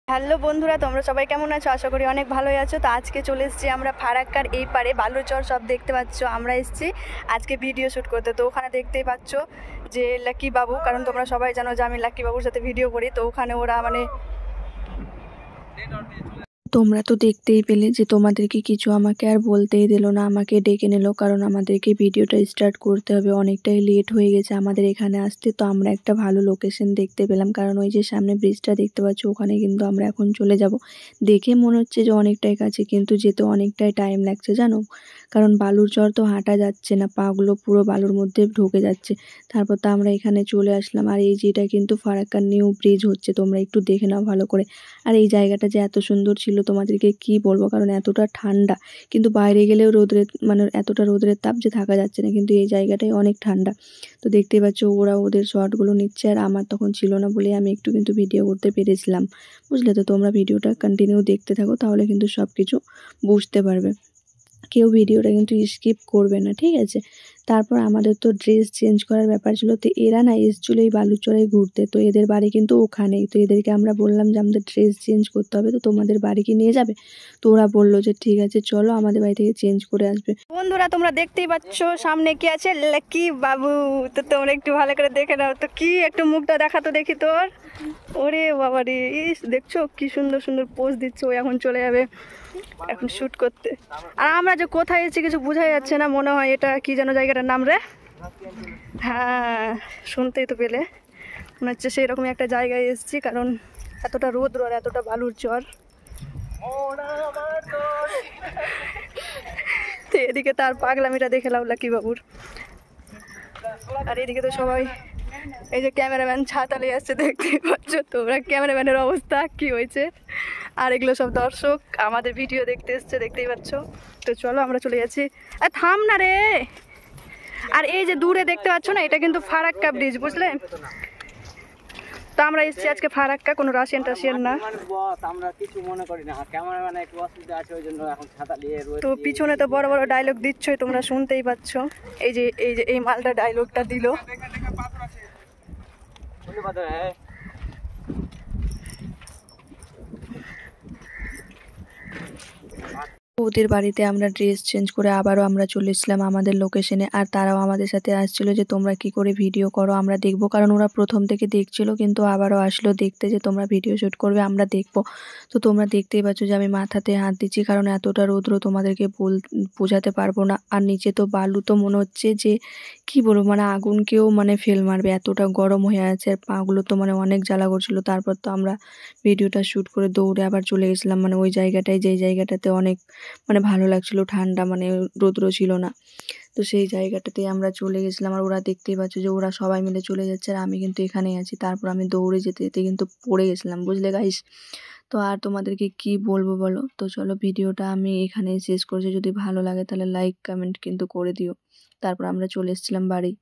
Hello বন্ধুরা, তোমরা সবাই কেমন আছো? আশা করি অনেক ভালোই আছো। তো আজকে চলে এসেছি আমরা ফারাক্কার এই পারে বালুচর, সব দেখতে পাচ্ছ। আমরা এসেছি আজকে ভিডিও শ্যুট করতে। তো ওখানে দেখতেই পাচ্ছ যে লাকি বাবু, কারণ তোমরা সবাই জানো যে আমি লাকি বাবুর সাথে ভিডিও করি। তো ওখানে ওরা তোমরা তো দেখতেই পেলে যে তোমাদেরকে কিছু আমাকে আর বলতেই দিল না, আমাকে ডেকে নিল, কারণ আমাদেরকে ভিডিওটা স্টার্ট করতে হবে। অনেকটাই লেট হয়ে গেছে আমাদের এখানে আসতে। তো আমরা একটা ভালো লোকেশন দেখতে পেলাম, কারণ ওই যে সামনে ব্রিজটা দেখতে পাচ্ছ, ওখানে কিন্তু আমরা এখন চলে যাব। দেখে মনে হচ্ছে যে অনেকটাই কাছে, কিন্তু যেতে অনেকটাই টাইম লাগছে জানো, কারণ বালুর চর তো হাঁটা যাচ্ছে না, পাগুলো পুরো বালুর মধ্যে ঢুকে যাচ্ছে। তারপর তো আমরা এখানে চলে আসলাম। আর এই যেটা কিন্তু ফারাক্কার নিউ ব্রিজ হচ্ছে, তোমরা একটু দেখে নাও ভালো করে। আর এই জায়গাটা যে এত সুন্দর ছিল তোমাদেরকে কি বলবো, কারণ এতটা ঠান্ডা, কিন্তু বাইরে গেলেও রোদ্রের এতটা রোদ্রের তাপ যে থাকা যাচ্ছে না, কিন্তু এই জায়গাটাই অনেক ঠান্ডা। তো দেখতেই পাচ্ছ ওরা ওদের শর্টগুলো নিচ্ছে, আর আমার তখন ছিল না বলে আমি একটু কিন্তু ভিডিও করতে পেরেছিলাম, বুঝলে। তো তোমরা ভিডিওটা কন্টিনিউ দেখতে থাকো, তাহলে কিন্তু সব কিছু বুঝতে পারবে। কেউ ভিডিওটা কিন্তু স্কিপ করবে না, ঠিক আছে। তারপর আমাদের তো ড্রেস চেঞ্জ করার ব্যাপার ছিল। তো এরা না এসেছিলো এই বালুচরায় ঘুরতে, তো এদের বাড়ি কিন্তু ওখানেই। তো এদেরকে আমরা বললাম যে আমাদের ড্রেস চেঞ্জ করতে হবে, তো তোমাদের বাড়ি কি নিয়ে যাবে? তো ওরা বললো যে ঠিক আছে চলো, আমাদের বাড়ি থেকে চেঞ্জ করে আসবে। বন্ধুরা তোমরা দেখতেই পাচ্ছ সামনে কি আছে, লাকি বাবু। তো তোমরা একটু ভালো করে দেখে নাও তো, কি একটু মুখটা দেখাতো দেখি তোর। ওরে বাবা রে, ইস দেখছো কি সুন্দর সুন্দর পোজ দিচ্ছে। ও এখন চলে যাবে এখন শ্যুট করতে। আর আমরা যে কোথায় এসেছি কিছু বোঝাই যাচ্ছে না, মনে হয় এটা কি যেন জায়গাটার নাম রে। হ্যাঁ, শুনতেই তো পেলে মনে হচ্ছে সেই রকমই একটা জায়গায় এসেছি, কারণ এতটা রোদ আর এতটা বালুর চর। তো এদিকে তার পাগলামিটা দেখে লাও লাকি বাবুর। আর এদিকে তো সবাই, এই যে ক্যামেরাম্যান ছাতা নিয়ে আসছে, দেখতেই পাচ্ছ তোমরা ক্যামেরাম্যানের অবস্থা কি হয়েছে। আর এগুলো সব দর্শক আমাদের ভিডিও দেখতে এসছে, দেখতেই পাচ্ছ। তো চলো আমরা চলে যাচ্ছি। আর থাম না রে। আর এই যে দূরে দেখতে পাচ্ছ না, এটা কিন্তু ফারাক্কা ব্রিজ, বুঝলে। তো আমরা এসেছি আজকে ফারাক্কা, কোনো রাশিয়ান টাশিয়ান না। তো পিছনে তো বড় বড় ডায়লগ দিচ্ছই, তোমরা শুনতেই পাচ্ছ। এই মালটা ডায়লগটা দিল। ওদের বাড়িতে আমরা ড্রেস চেঞ্জ করে আবারও আমরা চলে এসেছিলাম আমাদের লোকেশনে। আর তারাও আমাদের সাথে আসছিল যে তোমরা কি করে ভিডিও করো আমরা দেখবো, কারণ ওরা প্রথম থেকে দেখছিল, কিন্তু আবারও আসলো দেখতে যে তোমরা ভিডিও শ্যুট করবে, আমরা দেখবো। তো তোমরা দেখতেই পাচ্ছ যে আমি মাথাতে হাত দিচ্ছি, কারণ এতটা রৌদ্র তোমাদেরকে বোঝাতে পারবো না। আর নিচে তো বালু, তো মনে হচ্ছে যে কি বলবো, আগুনকেও ফেল মারবে, এতটা গরম হয়ে আছে। আর পাগুলো তো অনেক জ্বালা করছিল। তারপর তো আমরা ভিডিওটা শ্যুট করে দৌড়ে আবার চলে গেছিলাম ওই জায়গাটায়, যেই জায়গাটাতে অনেক ভালো লাগছিল, ঠান্ডা, রৌদ্র ছিল না। তো সেই জায়গাটাতে আমরা চলে গেছিলাম। আর ওরা দেখতেই পাচ্ছ যে ওরা সবাই মিলে চলে যাচ্ছে, আর আমি কিন্তু এখানেই আছি। তারপর আমি দৌড়ে যেতে যেতে কিন্তু পড়ে গেছিলাম, বুঝলে গাইস। তো আর তোমাদেরকে কি বলবো বলো। তো চলো ভিডিওটা আমি এখানেই শেষ করছি। যদি ভালো লাগে তাহলে লাইক কমেন্ট কিন্তু করে দিও। তারপর আমরা চলে এসেছিলাম বাড়ি।